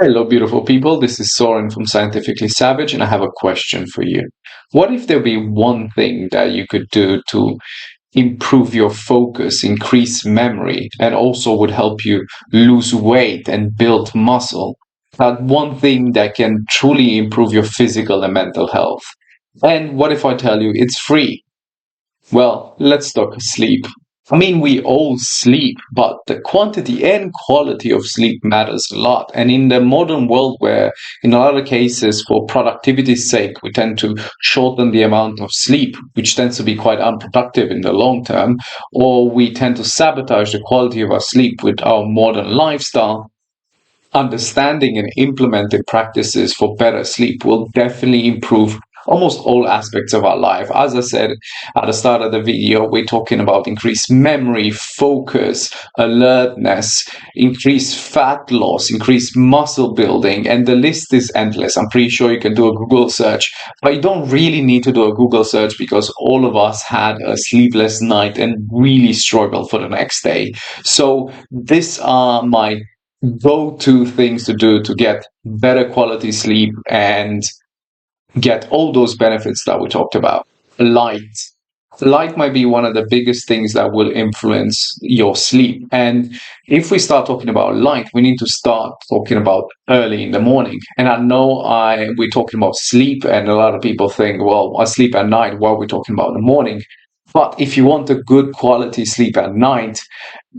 Hello, beautiful people. This is Soren from Scientifically Savage, and I have a question for you. What if there be one thing that you could do to improve your focus, increase memory, and also would help you lose weight and build muscle? That one thing that can truly improve your physical and mental health. And what if I tell you it's free? Well, let's talk sleep. I mean, we all sleep, but the quantity and quality of sleep matters a lot. And in the modern world, where in a lot of cases, for productivity's sake, we tend to shorten the amount of sleep, which tends to be quite unproductive in the long term, or we tend to sabotage the quality of our sleep with our modern lifestyle. Understanding and implementing practices for better sleep will definitely improve almost all aspects of our life. As I said at the start of the video, we're talking about increased memory, focus, alertness, increased fat loss, increased muscle building, and the list is endless. I'm pretty sure you can do a Google search, but you don't really need to do a Google search because all of us had a sleepless night and really struggle for the next day. So these are my go-to things to do to get better quality sleep and get all those benefits that we talked about. Light. Light might be one of the biggest things that will influence your sleep. And if we start talking about light, we need to start talking about early in the morning. And I know we're talking about sleep, and a lot of people think, well, I sleep at night. Why are we talking about the morning? But if you want a good quality sleep at night,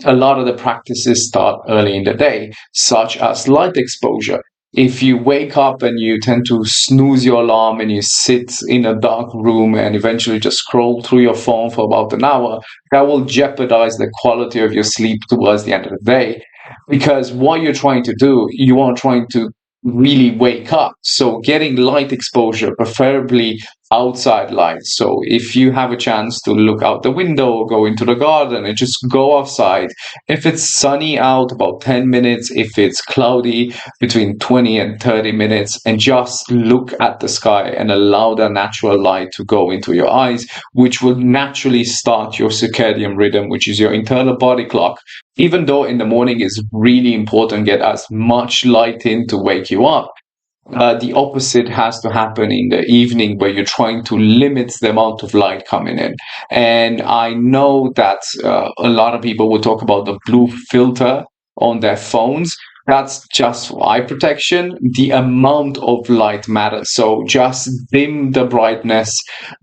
a lot of the practices start early in the day, such as light exposure. If you wake up and you tend to snooze your alarm and you sit in a dark room and eventually just scroll through your phone for about an hour, that will jeopardize the quality of your sleep towards the end of the day. Because what you're trying to do, you are trying to really wake up. So getting light exposure, preferably outside light. So if you have a chance to look out the window or go into the garden and just go outside, if it's sunny out, about 10 minutes, if it's cloudy, between 20 and 30 minutes, and just look at the sky and allow the natural light to go into your eyes, which will naturally start your circadian rhythm, which is your internal body clock. Even though in the morning is really important, get as much light in to wake you up. The opposite has to happen in the evening, where you're trying to limit the amount of light coming in. And I know that a lot of people will talk about the blue filter on their phones. That's just for eye protection. The amount of light matters. So just dim the brightness,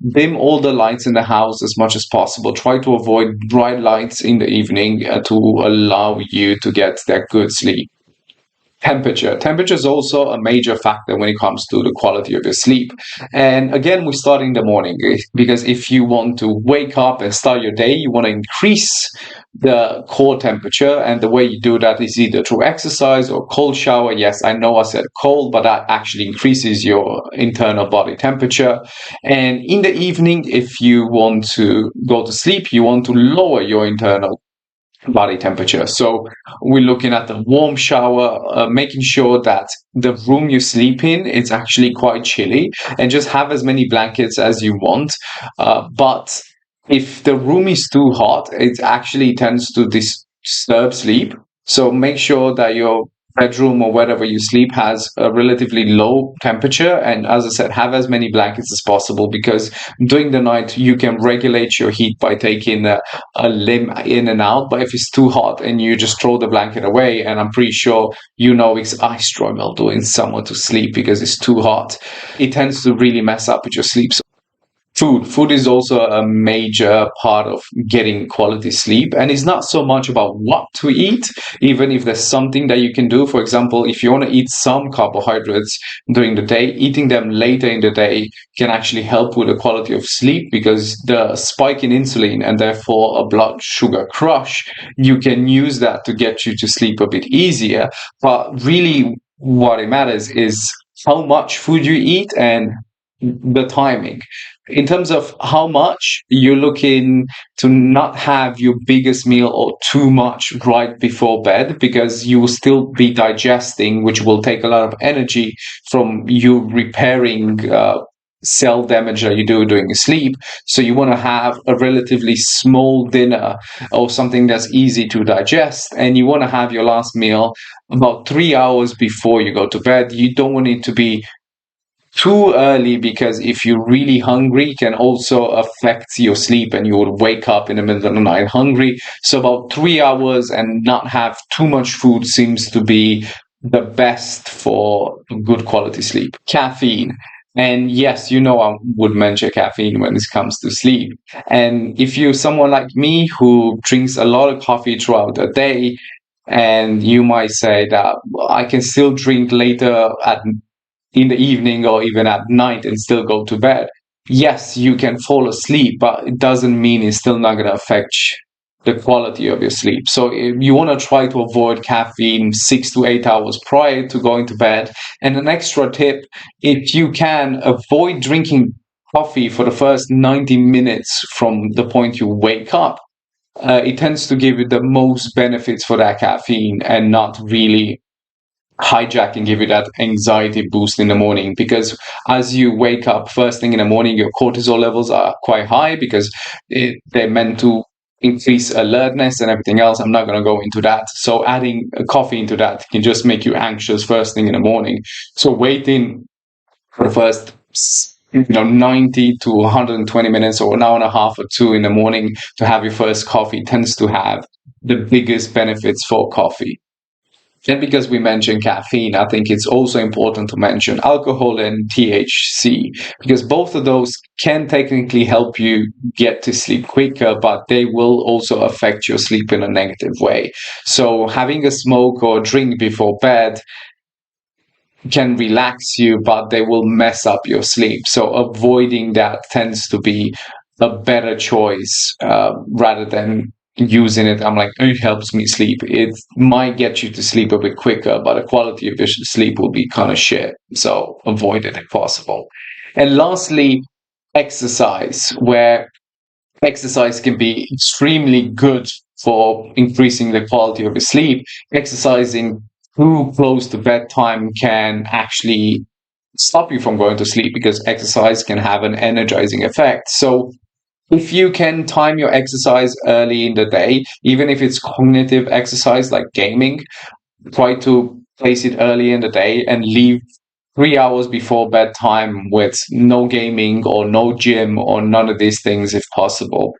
dim all the lights in the house as much as possible. Try to avoid bright lights in the evening to allow you to get that good sleep. Temperature. Temperature is also a major factor when it comes to the quality of your sleep. And again, we start in the morning, because if you want to wake up and start your day, you want to increase the core temperature. And the way you do that is either through exercise or cold shower. Yes, I know I said cold, but that actually increases your internal body temperature. And in the evening, if you want to go to sleep, you want to lower your internal body temperature. So we're looking at the warm shower, making sure that the room you sleep in is actually quite chilly, and just have as many blankets as you want. But if the room is too hot, it actually tends to disturb sleep. So make sure that your bedroom or wherever you sleep has a relatively low temperature, and as I said, have as many blankets as possible, because during the night you can regulate your heat by taking a limb in and out. But if it's too hot and you just throw the blanket away, and I'm pretty sure I struggle doing summer to sleep because it's too hot, it tends to really mess up with your sleep. Food is also a major part of getting quality sleep, and it's not so much about what to eat, even if there's something that you can do. For example, if you want to eat some carbohydrates during the day, eating them later in the day can actually help with the quality of sleep, because the spike in insulin and therefore a blood sugar crush, you can use that to get you to sleep a bit easier. But really what it matters is how much food you eat and the timing. In terms of how much, you're looking to not have your biggest meal or too much right before bed, because you will still be digesting, which will take a lot of energy from you repairing cell damage that you do during sleep. So you want to have a relatively small dinner or something that's easy to digest, and you want to have your last meal about 3 hours before you go to bed. You don't want it to be too early, because if you're really hungry, it can also affect your sleep and you will wake up in the middle of the night hungry. So about 3 hours and not have too much food seems to be the best for good quality sleep. Caffeine. And yes, I would mention caffeine when it comes to sleep. And if you're someone like me who drinks a lot of coffee throughout the day, and you might say that, "Well, I can still drink later in the evening or even at night and still go to bed." Yes, you can fall asleep, but it doesn't mean it's still not going to affect the quality of your sleep. So if you want to try to avoid caffeine 6 to 8 hours prior to going to bed. And an extra tip, if you can, avoid drinking coffee for the first 90 minutes from the point you wake up. It tends to give you the most benefits for that caffeine and not really hijack and give you that anxiety boost in the morning, because as you wake up first thing in the morning, your cortisol levels are quite high because they're meant to increase alertness and everything else. I'm not going to go into that. So adding coffee into that can just make you anxious first thing in the morning. So waiting for the first 90 to 120 minutes or an hour and a half or two in the morning to have your first coffee tends to have the biggest benefits for coffee. And because we mentioned caffeine, I think it's also important to mention alcohol and THC, because both of those can technically help you get to sleep quicker, but they will also affect your sleep in a negative way. So having a smoke or drink before bed can relax you, but they will mess up your sleep. So avoiding that tends to be a better choice, rather than using it. I'm like, it helps me sleep. It might get you to sleep a bit quicker, but the quality of your sleep will be kind of shit. So avoid it if possible. And lastly, exercise, where exercise can be extremely good for increasing the quality of your sleep. Exercising too close to bedtime can actually stop you from going to sleep, because exercise can have an energizing effect. So if you can time your exercise early in the day, even if it's cognitive exercise like gaming, try to place it early in the day and leave 3 hours before bedtime with no gaming or no gym or none of these things if possible.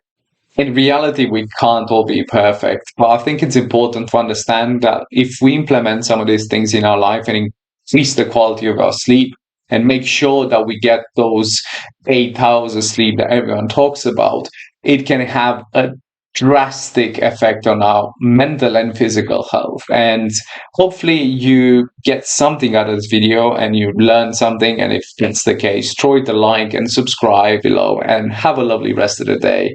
In reality, we can't all be perfect, but I think it's important to understand that if we implement some of these things in our life and increase the quality of our sleep and make sure that we get those 8 hours of sleep that everyone talks about, it can have a drastic effect on our mental and physical health. And hopefully you get something out of this video and you learn something. And if that's the case, throw it a like and subscribe below, and have a lovely rest of the day.